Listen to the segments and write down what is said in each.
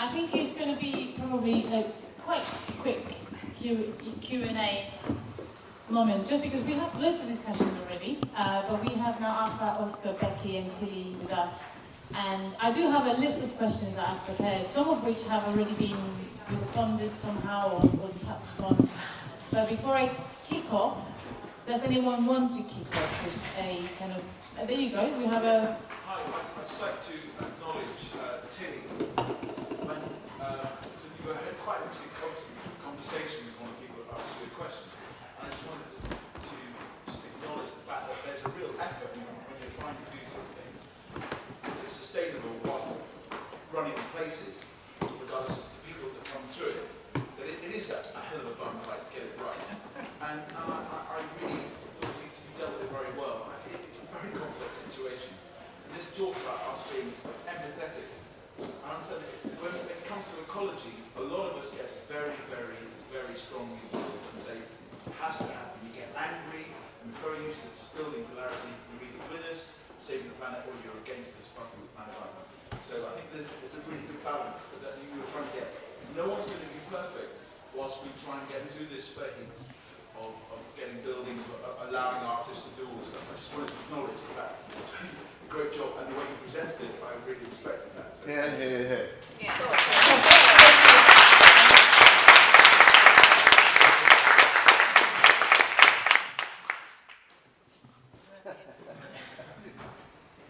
I think it's going to be probably a quite quick Q&A moment, just because we have lots of discussion already, but we have now Aphra, Oskar, Becky and Tilly with us. And I do have a list of questions that I've prepared, some of which have already been responded somehow or touched on. But before I kick off, does anyone want to kick off with a kind of... there you go, we have a... Hi, I'd just like to acknowledge Tilly. When you had quite a conversation with one of the people that asked you a question. And I just wanted to just acknowledge the fact that there's a real effort when you're trying to do something that's sustainable whilst running in places, regardless of the people that come through it, that it is a hell of a bum fight to get it right. And I really thought you dealt with it very well. It's a very complex situation. And this talk about us being empathetic, I understand that when it comes to ecology, a lot of us get very, very, very strongly involved and say, it has to happen. You get angry, and we're very used to building polarity. You're either with us, saving the planet, or you're against us, fucking the planet up. So I think it's a really good balance that you're trying to get. No one's going to be perfect whilst we try and get through this phase of getting buildings, allowing artists to do all this stuff. I just wanted to acknowledge that. Great job, and the way you presented it, I really respected that. So. Yeah.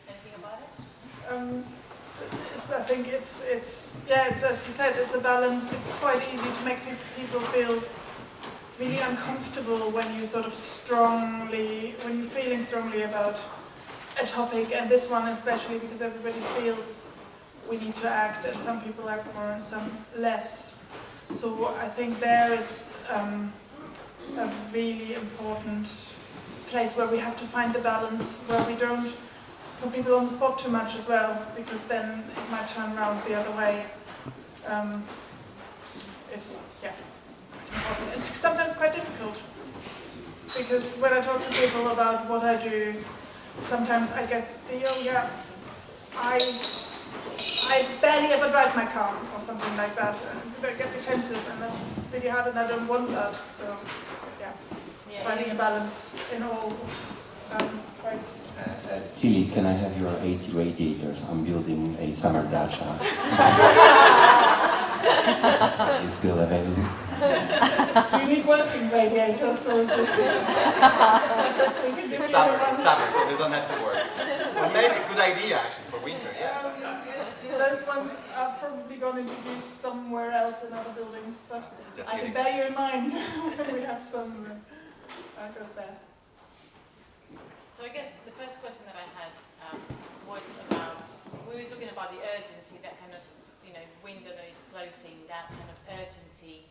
Anything about it? I think it's as you said, it's a balance. It's quite easy to make people feel really uncomfortable when you sort of when you're feeling strongly about a topic, and this one especially, because everybody feels we need to act, and some people act more and some less. So I think there is a really important place where we have to find the balance, where we don't put people on the spot too much as well, because then it might turn around the other way. Is important. And sometimes quite difficult, because when I talk to people about what I do, sometimes I get the, I barely ever drive my car, or something like that, and I get defensive, and that's really hard, and I don't want that. So, finding a balance in all ways. Tilly, can I have your 80 radiators? I'm building a summer dacha. Is still available? Do you need working radiators, or just... Because we can give It's you summer, the ones... so they don't have to work. Or maybe a good idea actually for winter, Those ones are probably going to be somewhere else in other buildings, but Just I can kidding. bear you in mind when we have some goes there. So I guess the first question that I had was about, we were talking about the urgency, that kind of, window that is closing, that kind of urgency.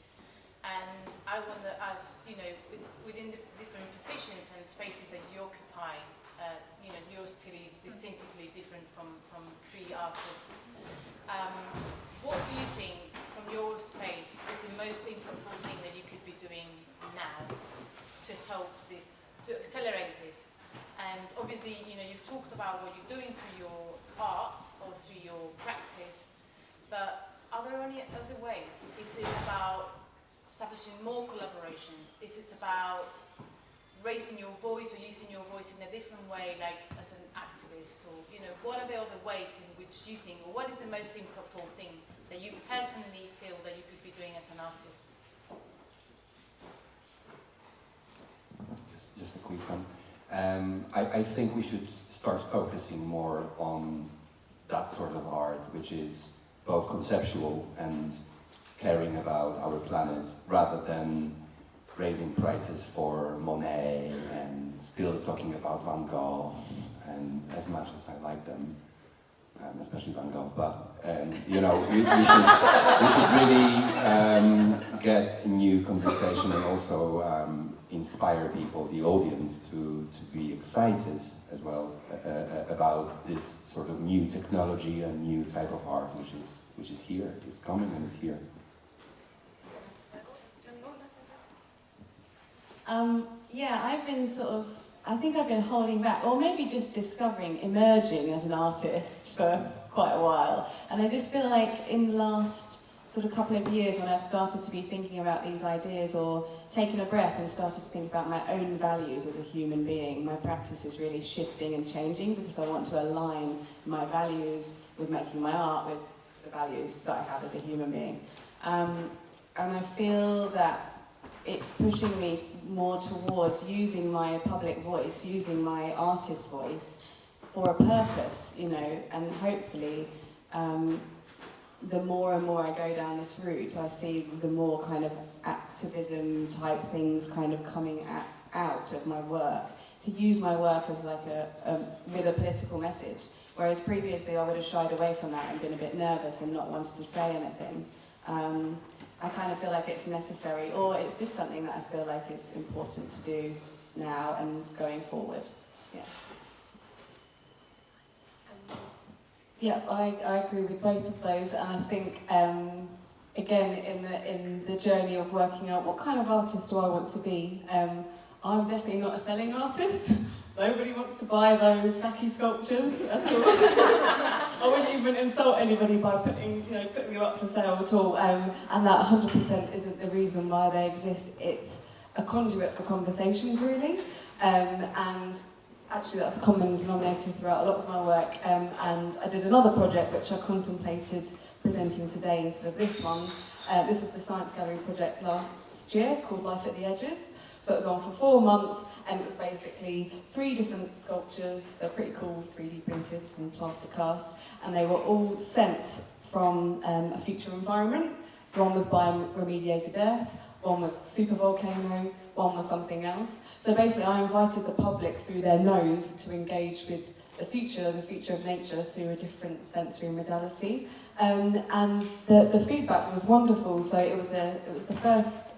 And I wonder, as, within the different positions and spaces that you occupy, yours still is distinctively different from three artists. What do you think, from your space, is the most impactful thing that you could be doing now to help this, to accelerate this? And obviously, you've talked about what you're doing through your art or through your practice, but are there any other ways? Is it about establishing more collaborations? Is it about raising your voice or using your voice in a different way, like as an activist? Or, what are the other ways in which you think, or what is the most impactful thing that you personally feel that you could be doing as an artist? Just a quick one. I think we should start focusing more on that sort of art, which is both conceptual and caring about our planet, rather than raising prices for Monet and still talking about Van Gogh, and as much as I like them, especially Van Gogh, but we should really get a new conversation and also inspire people, the audience, to be excited as well about this sort of new technology and new type of art, which is here, it's coming and it's here. I've been sort of I think I've been holding back, or maybe just discovering, emerging as an artist for quite a while. And I just feel like in the last sort of couple of years, when I've started to be thinking about these ideas or taken a breath and started to think about my own values as a human being, my practice is really shifting and changing because I want to align my values with making my art with the values that I have as a human being. And I feel that it's pushing me more towards using my public voice, using my artist voice for a purpose, you know, and hopefully the more and more I go down this route, I see the more kind of activism type things kind of coming out of my work, to use my work as like with a political message. Whereas previously I would have shied away from that and been a bit nervous and not wanted to say anything. I kind of feel like it's necessary, or it's just something that I feel like is important to do now and going forward. Yeah. Yeah, I agree with both of those, and I think again in the journey of working out what kind of artist do I want to be, I'm definitely not a selling artist. Nobody wants to buy those Saki sculptures at all. I wouldn't even insult anybody by putting you up for sale at all. And that 100% isn't the reason why they exist. It's a conduit for conversations, really. And actually, that's a common denominator throughout a lot of my work. And I did another project which I contemplated presenting today instead of this one. This was the Science Gallery project last year called Life at the Edges. So it was on for 4 months, and it was basically 3 different sculptures. They're pretty cool, 3D printed and plaster cast, and they were all sent from a future environment. So one was bioremediated Earth, one was supervolcano, one was something else. So basically I invited the public through their nose to engage with the future of nature through a different sensory modality. And the feedback was wonderful. So it was the first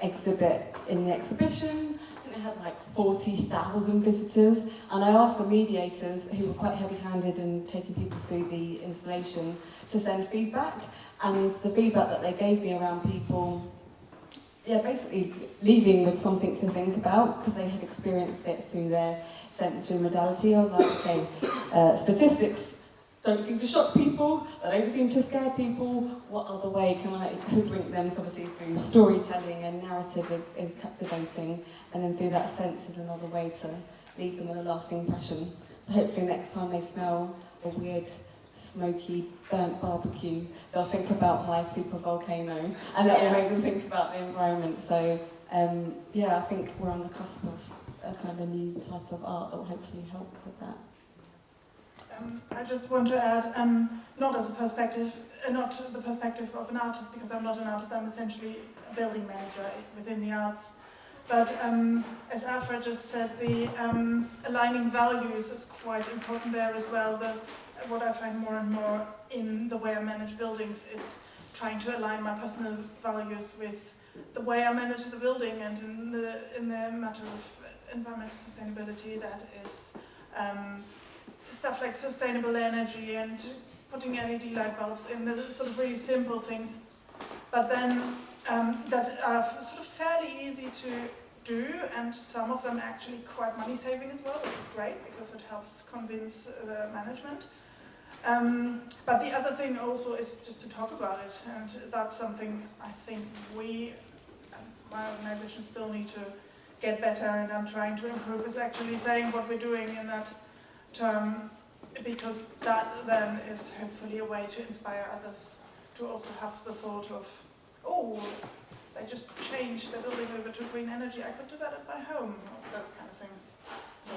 exhibit in the exhibition. I think it had like 40,000 visitors, and I asked the mediators, who were quite heavy-handed in taking people through the installation, to send feedback. And the feedback that they gave me around people, basically leaving with something to think about because they had experienced it through their sensory modality. I was like, okay, statistics don't seem to shock people, they don't seem to scare people. What other way can I hoodwink them? So obviously through storytelling and narrative is captivating, and then through that sense is another way to leave them with a lasting impression. So hopefully next time they smell a weird, smoky, burnt barbecue, they'll think about my super volcano, and that will make them think about the environment. So I think we're on the cusp of a kind of a new type of art that will hopefully help with that. I just want to add, not as a perspective, not the perspective of an artist, because I'm not an artist, I'm essentially a building manager within the arts. But as Aphra just said, the aligning values is quite important there as well. What I find more and more in the way I manage buildings is trying to align my personal values with the way I manage the building, and in the matter of environmental sustainability, that is stuff like sustainable energy and putting LED light bulbs in, the sort of really simple things, but then that are sort of fairly easy to do, and some of them actually quite money saving as well, which is great because it helps convince the management. But the other thing also is just to talk about it, and that's something I think we, my organisation, still need to get better, and I'm trying to improve, is actually saying what we're doing in that term, because that then is hopefully a way to inspire others to also have the thought of, oh, they just changed their building over to green energy, I could do that at my home, those kind of things. So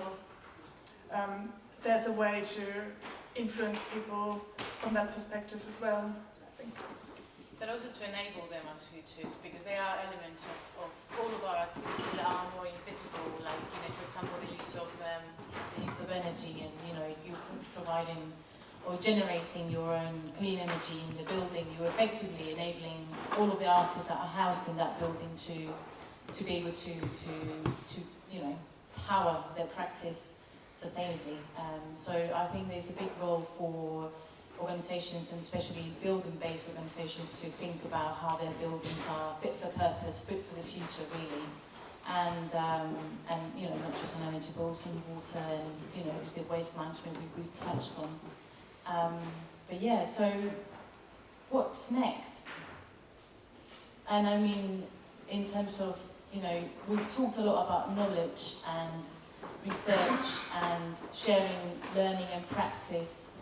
there's a way to influence people from that perspective as well, I think. But also to enable them actually to, because there are elements of all of our activities that are more invisible, like, for example, the use of energy, and you providing or generating your own clean energy in the building. You're effectively enabling all of the artists that are housed in that building to be able to power their practice sustainably. So I think there's a big role for organisations, and especially building-based organisations, to think about how their buildings are fit for purpose, fit for the future, really. and you know, not just on energy, but also on water and, you know, the waste management we've touched on. But yeah, so what's next? And I mean, in terms of, you know, we've talked a lot about knowledge and research and sharing, learning and practice.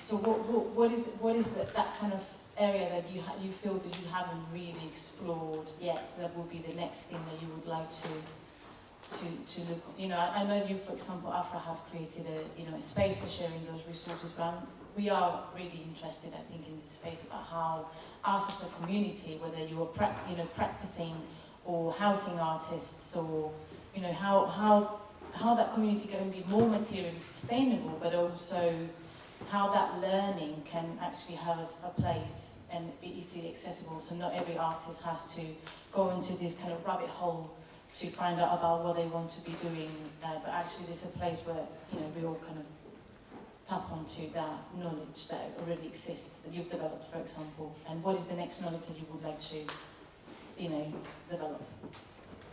So what is that kind of area that you feel that you haven't really explored yet? So that will be the next thing that you would like to look. You know, I know you, for example, Aphra, have created a space for sharing those resources, but we are really interested, I think, in this space about how us as a community, whether you are practicing or housing artists, or you know how that community can be more materially sustainable, but also how that learning can actually have a place and be easily accessible, so not every artist has to go into this kind of rabbit hole to find out about what they want to be doing, but actually there's a place where, you know, we all kind of tap onto that knowledge that already exists, that you've developed, for example, and what is the next knowledge that you would like to, you know, develop?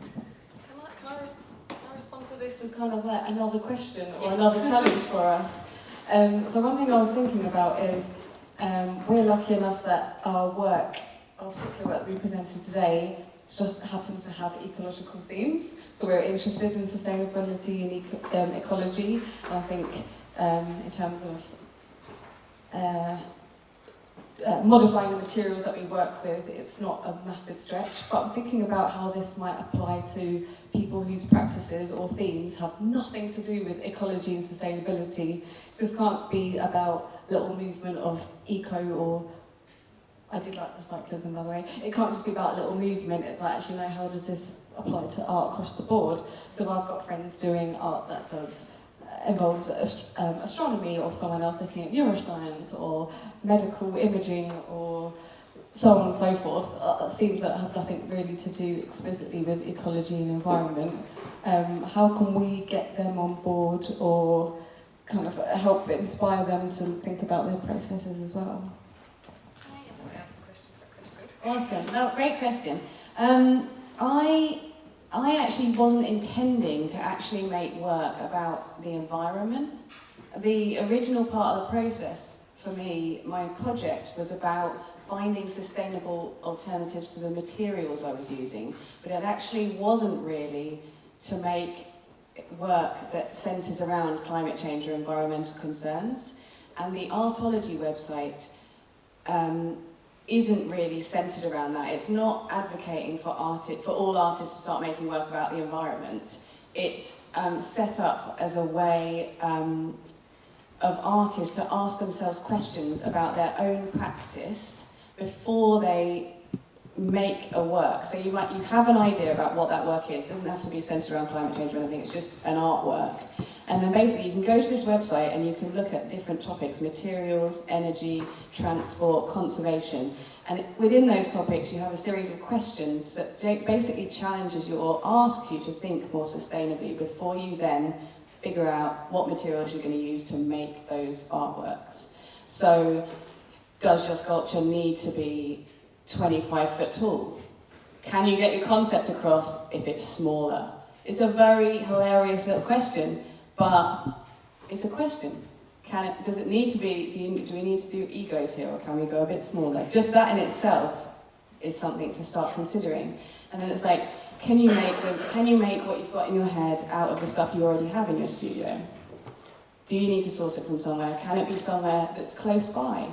Can I respond to this with kind of like another question or another challenge for us? So one thing I was thinking about is we're lucky enough that our work, particularly what we presented today, just happens to have ecological themes. So we're interested in sustainability and ecology. And I think in terms of modifying the materials that we work with, it's not a massive stretch. But I'm thinking about how this might apply to people whose practices or themes have nothing to do with ecology and sustainability. This can't be about little movement of eco or, I did like recyclism, by the way. It can't just be about little movement. It's like, actually, no, how does this apply to art across the board? So if I've got friends doing art that involves astronomy, or someone else looking at neuroscience or medical imaging or so on and so forth, themes that have nothing really to do explicitly with ecology and environment, how can we get them on board or kind of help inspire them to think about their processes as well? Awesome. No, great question. I actually wasn't intending to actually make work about the environment. The original part of the process for me, my project, was about finding sustainable alternatives to the materials I was using, but it actually wasn't really to make work that centres around climate change or environmental concerns. And the Artology website isn't really centred around that. It's not advocating for all artists to start making work about the environment. It's set up as a way of artists to ask themselves questions about their own practice before they make a work. So you have an idea about what that work is. It doesn't have to be centred around climate change or anything, it's just an artwork. And then basically you can go to this website and you can look at different topics: materials, energy, transport, conservation. And within those topics you have a series of questions that basically challenges you or asks you to think more sustainably before you then figure out what materials you're going to use to make those artworks. So, does your sculpture need to be 25 foot tall? Can you get your concept across if it's smaller? It's a very hilarious little question, but it's a question. Does it need to be, do we need to do egos here, or can we go a bit smaller? Just that in itself is something to start considering. And then it's like, can you make what you've got in your head out of the stuff you already have in your studio? Do you need to source it from somewhere? Can it be somewhere that's close by?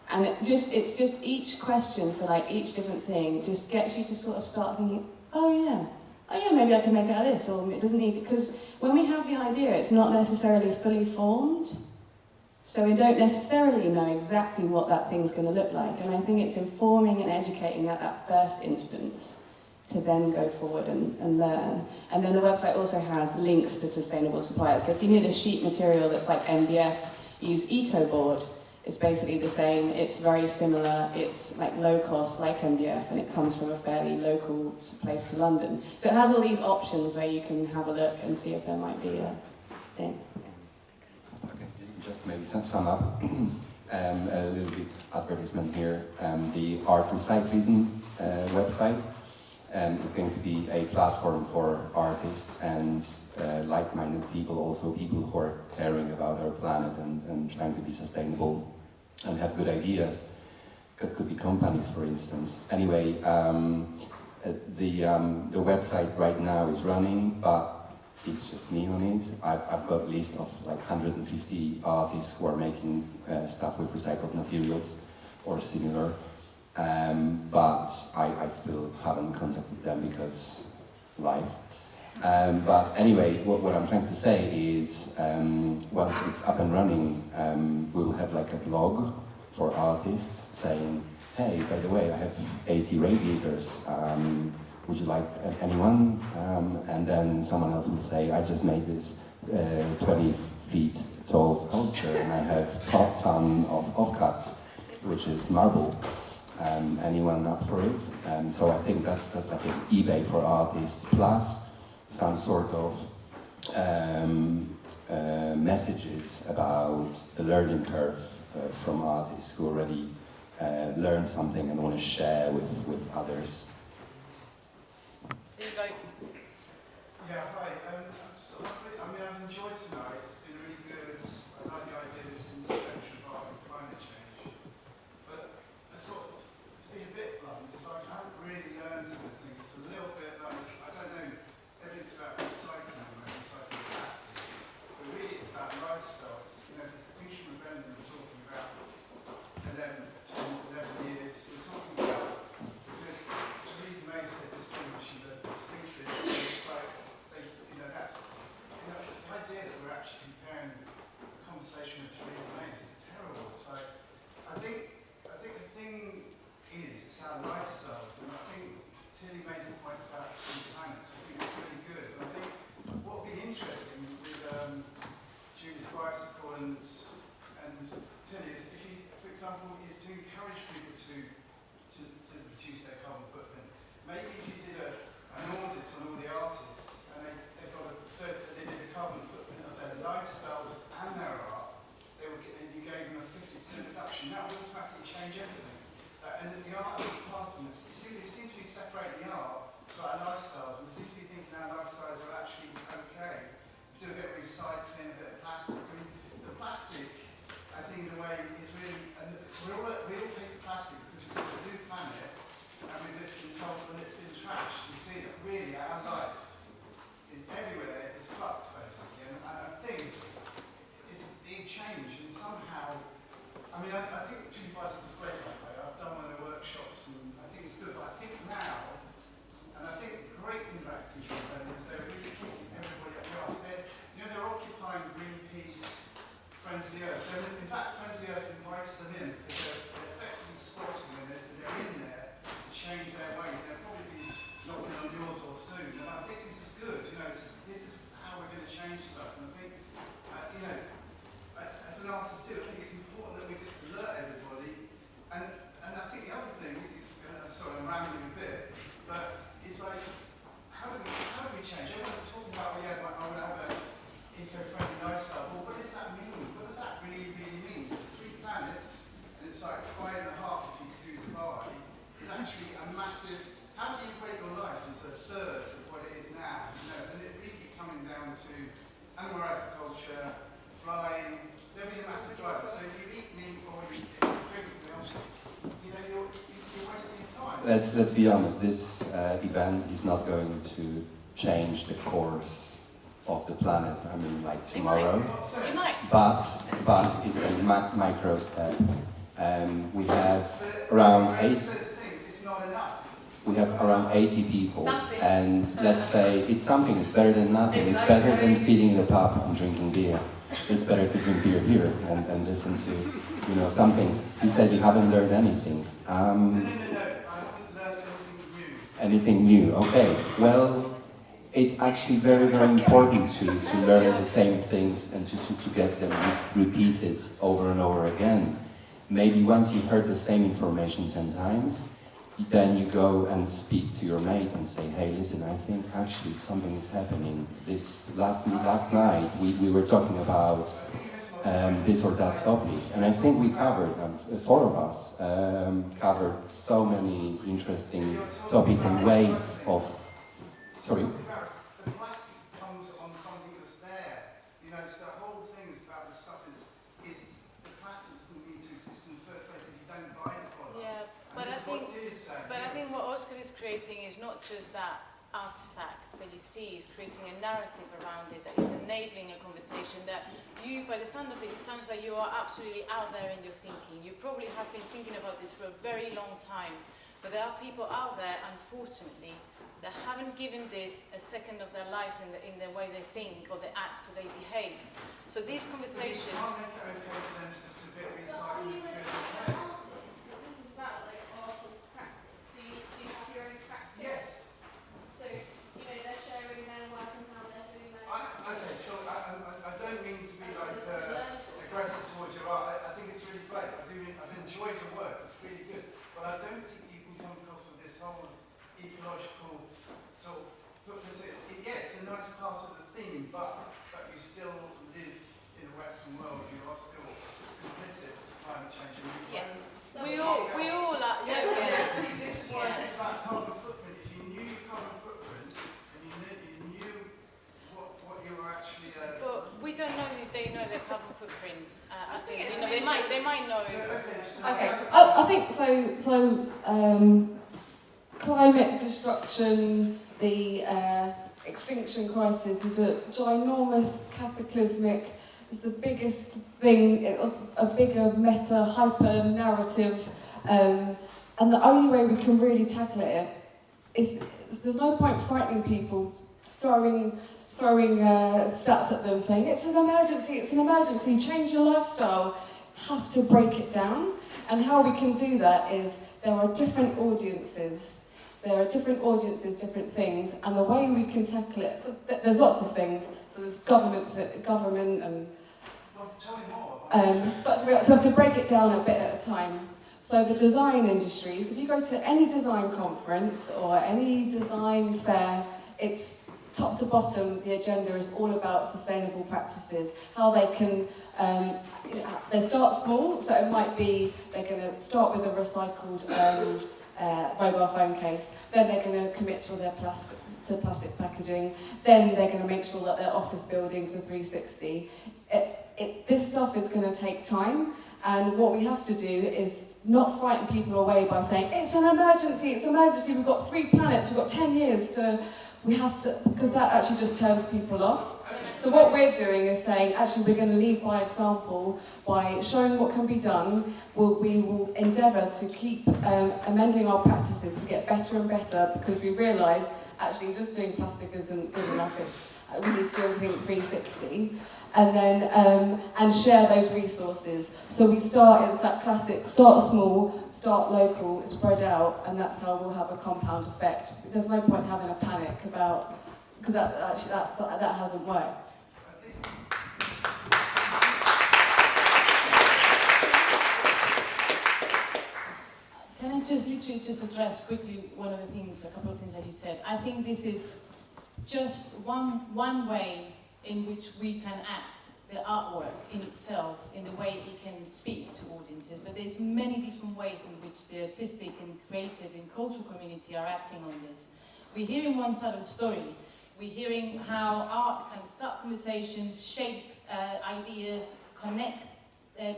And it's just each question for like each different thing just gets you to sort of start thinking, oh yeah, maybe I can make it out of this, or it doesn't need to, because when we have the idea, it's not necessarily fully formed, so we don't necessarily know exactly what that thing's going to look like, and I think it's informing and educating at that first instance to then go forward and learn. And then the website also has links to sustainable suppliers, so if you need a sheet material that's like MDF, use EcoBoard. It's basically the same, it's very similar, it's like low cost, like MDF, and it comes from a fairly local place to London. So it has all these options where you can have a look and see if there might be a thing. Okay, just maybe sum up a little bit advertisement here. The Art Recyclism website It's going to be a platform for artists and like-minded people, also people who are caring about our planet and trying to be sustainable and have good ideas. Could be companies, for instance. Anyway, the website right now is running, but it's just me on it. I've got a list of like 150 artists who are making stuff with recycled materials or similar, but I still haven't contacted them because life. But anyway, what I'm trying to say is, once it's up and running, we will have like a blog for artists saying, hey, by the way, I have 80 radiators. Would you like anyone? And then someone else will say, I just made this 20 feet tall sculpture and I have top ton of offcuts, which is marble. Anyone up for it? So I think that's like an eBay for artists, plus some sort of messages about the learning curve from artists who already learned something and want to share with others. There you go. Yeah, hi. I've enjoyed tonight. It's been really good. I like the idea of this intersection of art and climate change. But to be a bit blunt, it's like I haven't really learned anything. It's a little bit like, I don't know, everything's about recycling and recycling plastic. But really it's about lifestyle. It's, the distinction with Brendan, we're talking about 11 years. We're talking about, Theresa May said distinction, it's like, the idea that we're actually comparing the conversation with Theresa May is terrible. It's like, I think the thing is, it's our lifestyles, and I think Tilly made the point about free planets. I think it's really good. And I think what would be interesting with Julie's bicycle and Tilly is, if you, for example, is to encourage people to reduce their carbon footprint. Maybe if you did an audit on all the artists and they did a carbon footprint of their lifestyles and their art, and you gave them a 50% reduction, that would automatically change everything. And the art is part of this. It seems to be separating the art to our lifestyles, and we seem to be thinking our lifestyles are actually okay. We do a bit of recycling, a bit of plastic. I mean, the plastic, I think in a way, is really, and we all hate plastic because it's a new planet, and we've just been told when it's been trashed. You see that really our life is everywhere, is fucked basically, and I think it's a big change, and somehow, I think Julie Bicycle is great that way. I've done one of the workshops and I think it's good, but I think now, and I think the great thing about Extinction Rebellion is they're really keeping everybody up the arse. They're occupying Greenpeace, Friends of the Earth. In fact, Friends of the Earth invited them in because they're effectively squatting and they're in there to change their ways. They'll probably be knocking on your door soon. And I think this is good. This is how we're going to change stuff. And I think, as an artist too, I think it's important that we just alert everybody. And I think the other thing is, sorry, I'm rambling a bit, but it's like, how do we change? Everyone's talking about, I want to have an eco-friendly lifestyle. Well, what does that mean? What does that really mean? 3 planets, and it's like 5.5 if you could do Dubai, is actually a massive. How do you break your life into a third of what it is now? And it really be coming down to animal agriculture, flying. There'll be a massive driver. So if you eat meat or you drink milk, you're wasting your time. Let's be honest. This event is not going to change the course of the planet. Like tomorrow. It might. But it's a micro step. We have around 8. It's not enough. We have around 80 people, and let's say it's something. It's better than nothing. It's better than sitting in the pub and drinking beer. It's better to drink beer here and listen to, some things. You said you haven't learned anything. No. I haven't learned Anything new? Okay. Well, it's actually very, very important to learn the same things and to get them repeated over and over again. Maybe once you've heard the same information 10 times, then you go and speak to your mate and say, hey, listen, I think actually something is happening. This last night, we were talking about this or that topic. And I think we covered, four of us, covered so many interesting topics and ways of, sorry? The plastic comes on something that's there. You know, it's the whole thing about this stuff is the plastic doesn't need to exist in the first place if you don't buy the product. Yeah, but I think what Oskar is creating is not just that artifact that you see, is creating a narrative around it that is enabling a conversation that you, by the sound of it, it sounds like you are absolutely out there in your thinking. You probably have been thinking about this for a very long time, but there are people out there, unfortunately, that haven't given this a second of their lives in the way they think or they act or they behave. So these conversations... Yes. So, you know, they're sharing their work and how they're doing that. Okay, so I don't mean to be like aggressive towards your art. I think it's really great. I've enjoyed your work. It's really good. But I don't think you can come across with this whole ecological sort of footprint. It's a nice part of the theme, but you still live in a Western world. You are still complicit to climate change. And we all are. Yeah. This is why I think about carbon footprint. If you knew your carbon footprint and you knew what you were actually. But we don't know if they know their carbon footprint. I think they might know. Okay, I think so. Climate destruction, the extinction crisis is a ginormous, cataclysmic. It's the biggest thing, a bigger meta, hyper narrative, and the only way we can really tackle it is there's no point frightening people, throwing stats at them saying it's an emergency, change your lifestyle. Have to break it down, and how we can do that is there are different audiences. Different things, and the way we can tackle it. So there's lots of things. So there's government, and. Well, tell me more. But so we have to break it down a bit at a time. So the design industries. If you go to any design conference or any design fair, it's top to bottom. The agenda is all about sustainable practices. How they can. They start small, so it might be they're going to start with a recycled. Mobile phone case, then they're going to commit to their plastic packaging, then they're going to make sure that their office buildings are 360. This stuff is going to take time, and what we have to do is not frighten people away by saying, it's an emergency, we've got 3 planets, we've got 10 years because that actually just turns people off. So what we're doing is saying, actually, we're going to lead by example by showing what can be done. We will endeavour to keep amending our practices to get better and better, because we realise actually just doing plastic isn't good enough. We need to do think 360, and then and share those resources. So we start. It's that classic: start small, start local, spread out, and that's how we'll have a compound effect. There's no point having a panic about. Because that hasn't worked. Can I just literally address quickly a couple of things that you said? I think this is just one way in which we can act the artwork in itself, in the way it can speak to audiences, but there's many different ways in which the artistic and creative and cultural community are acting on this. We're hearing one side of the story. We're hearing how art can start conversations, shape ideas, connect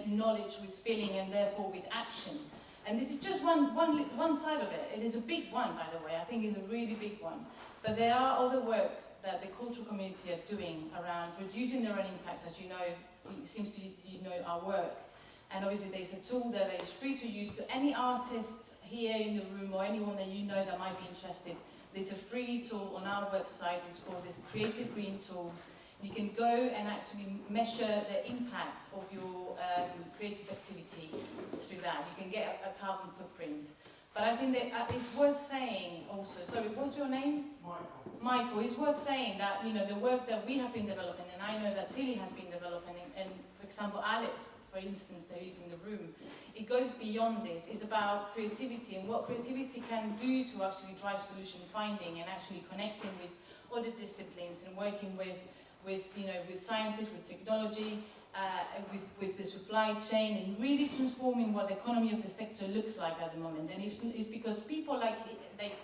knowledge with feeling and therefore with action. And this is just one side of it. It is a big one, by the way. I think it's a really big one. But there are other work that the cultural community are doing around reducing their own impacts. As you know, it seems to you know our work. And obviously there's a tool that is free to use to any artists here in the room or anyone that you know that might be interested. There's a free tool on our website. It's called this Creative Green Tools. You can go and actually measure the impact of your creative activity through that. You can get a carbon footprint. But I think that it's worth saying also, sorry, what's your name? Michael. It's worth saying that, you know, the work that we have been developing, and I know that Tilly has been developing, and for example, Alex, for instance, that is in the room, it goes beyond this. It's about creativity and what creativity can do to actually drive solution finding and actually connecting with other disciplines and working with scientists, with technology, with the supply chain and really transforming what the economy of the sector looks like at the moment. And it's because people like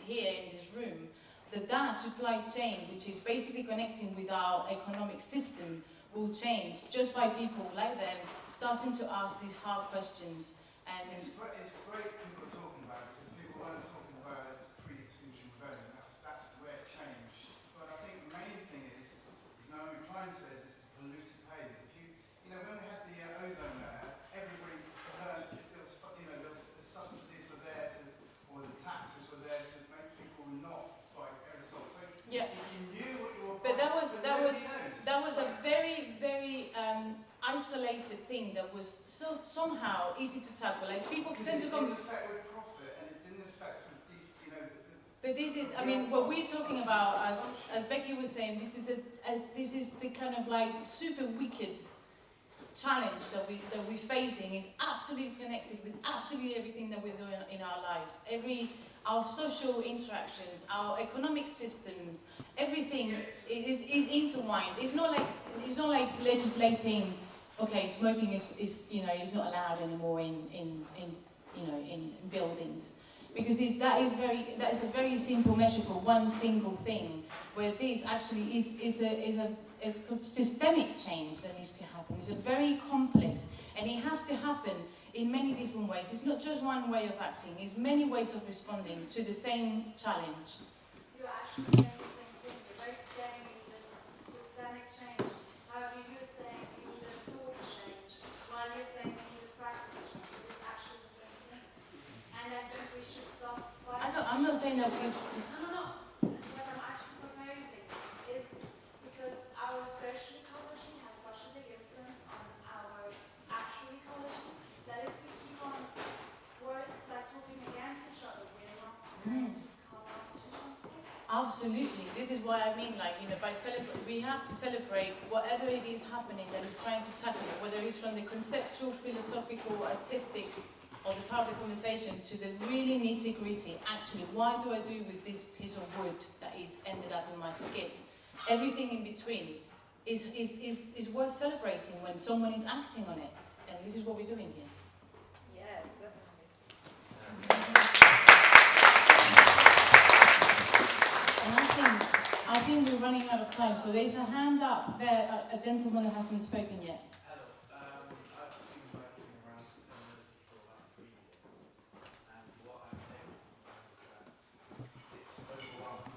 here in this room, that supply chain, which is basically connecting with our economic system, will change just by people like them starting to ask these hard questions. And it's great people are talking about it, because people weren't talking about it pre-Extinction Rebellion. That's the way it changed. But I think the main thing is Naomi Klein says it's the polluter pays. When we had the ozone layer, everybody heard the subsidies were there or the taxes were there to make people not buy aerosol. So yeah. if you knew what you were but buying, that was a very, very isolated thing that was so somehow easy to tackle. Like people tend to come. It didn't affect with profit, and it didn't affect with But this is, I mean, what we're talking about, as Becky was saying, this is the kind of like super wicked challenge that we're facing is absolutely connected with absolutely everything that we're doing in our lives. Our social interactions, our economic systems, everything is intertwined. It's not like legislating. Okay, smoking is not allowed anymore in buildings, because that is a very simple measure for one single thing. Where this actually is a systemic change that needs to happen. It's a very complex, and it has to happen in many different ways. It's not just one way of acting, it's many ways of responding to the same challenge. You're actually saying the same thing. You're both saying we need a systemic change. However, you're saying we need a thought change, while you're saying we need a practice change. It's actually the same thing. And I think we should stop fighting. I'm not saying that we... No. What I'm actually proposing is because our social ecology has such a big influence on our actual ecology that if we keep on talking against each other, we're not going to come up to something. Absolutely. This is what I mean, we have to celebrate whatever it is happening that is trying to tackle it, whether it's from the conceptual, philosophical, artistic, or the part of the conversation to the really nitty-gritty. Actually, what do I do with this piece of wood that is ended up in my skin? Everything in between is worth celebrating when someone is acting on it. And this is what we're doing here. Yes, definitely. And I think we're running out of time. So there's a hand up there, a gentleman that hasn't spoken yet. Hello. I've been working around sustainability for about 3 years, and what I've taken from that is that it's overwhelming.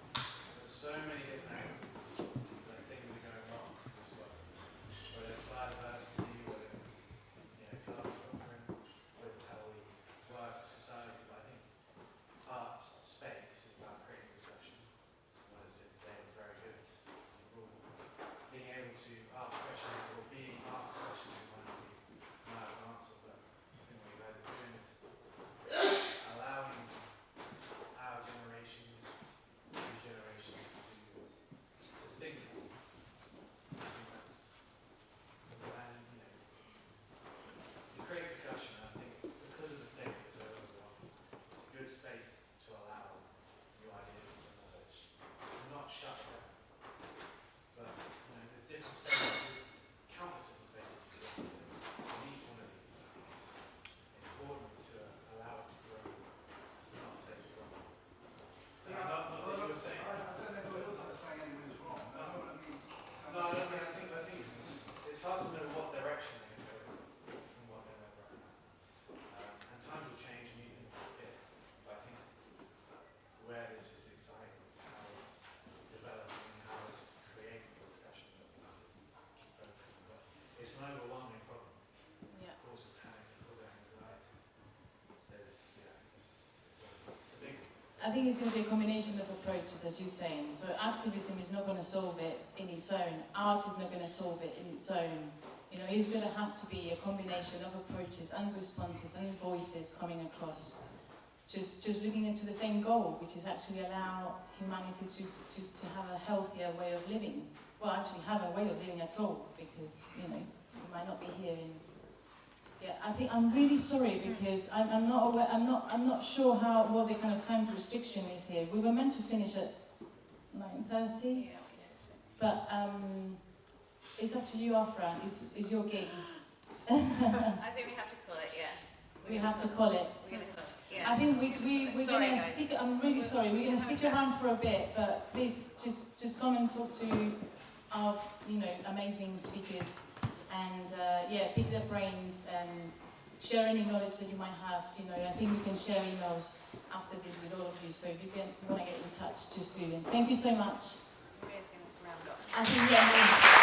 There's so many different angles that things are going wrong in this world. Whether it's biodiversity, whether it's carbon footprint, whether it's how we work as society. But I think art's space is about creating discussion. What I did today was very good. Being able to ask questions or being asked questions might be my answer, but I think what you guys are doing is allowing our generation, new generations to think. I think that's, and it creates discussion. I think because of the state it's so overwhelming, it's a good space to allow new ideas to emerge. It's not shut down. But there's different spaces, there's countless different spaces to go in each one of these. It's important to allow it to grow, to not say it's wrong. Not that you were saying. I don't know if I was saying anything's wrong. I think it's hard to know what direction they're going to go from what they're at right now. And times will change and new things will appear. But I think where this is exciting is how it's developing and how it's creating discussion that we need to keep focusing on. But it's an overwhelming problem. Yeah. It causes panic, it causes anxiety. It's a big one. I think it's going to be a combination of approaches, as you're saying. So activism is not going to solve it in its own. Art is not going to solve it in its own. It's going to have to be a combination of approaches and responses and voices coming across. Just looking into the same goal, which is actually allow humanity to have a healthier way of living. Well, actually have a way of living at all, because, we might not be here in... Yeah, I think I'm really sorry because I'm not aware, I'm not sure what the kind of time restriction is here. We were meant to finish at 9:30, but It's up to you, Aphra. It's your gig. I think we have to call it, yeah. We have to call it. We're going to call it, yeah. I think we're Sorry, going to guys. stick. I'm really sorry. We're going to stick around for a bit, but please just come and talk to our amazing speakers, and pick their brains and share any knowledge that you might have. I think we can share emails after this with all of you. So if you want to get in touch, just do it. Thank you so much. We're just going to round up. I think